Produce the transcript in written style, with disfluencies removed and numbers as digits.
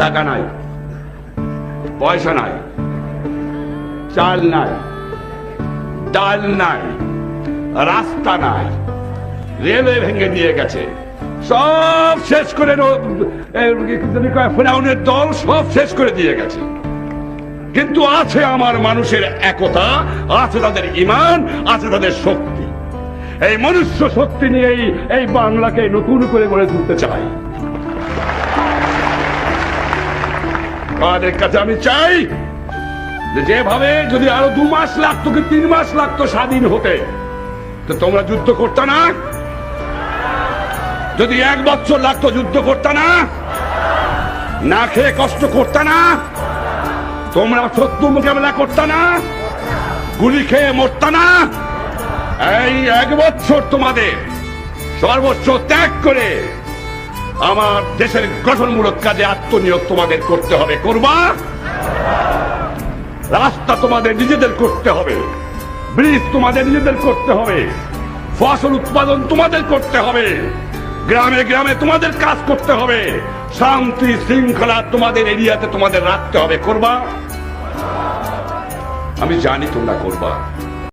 টাকা নাই, পয়সা নাই, চাল নাই, ডাল নাই, রাস্তা নাই, রেলওয়ে ভেঙে দিয়ে গেছে, সব শেষ করে ফেরাউনের দল সব শেষ করে দিয়ে গেছে। কিন্তু আছে আমার মানুষের একতা, আছে তাদের ঈমান, আছে তাদের শক্তি। এই মনুষ্য শক্তি নিয়েই এই বাংলাকে নতুন করে গড়ে তুলতে চাই। তাদের কাছে আমি চাই যেভাবে যদি আরো 2 মাস লাগতো কি 3 মাস লাগতো স্বাধীন হতে, তো তোমরা যুদ্ধ করতে না? যদি 1 বছর লাগতো যুদ্ধ করতে না? না খেয়ে কষ্ট করতে না? তোমরা শত্রু মোকাবেলা করতে না? গুলি খেয়ে মরতে না? এই 1 বছর তোমাদের সর্বোচ্চ ত্যাগ করে আমার দেশের গঠনমূলক কাজে আত্মনিয়োগ তোমাদের করতে হবে। করবা? রাস্তা তোমাদের নিজেদের করতে হবে, ব্রিজ তোমাদের নিজেদের করতে হবে, ফসল উৎপাদন তোমাদের করতে হবে, গ্রামে গ্রামে তোমাদের কাজ করতে হবে, শান্তি শৃঙ্খলা তোমাদের এরিয়াতে তোমাদের রাখতে হবে। করবা? আমি জানি তোমরা করবা।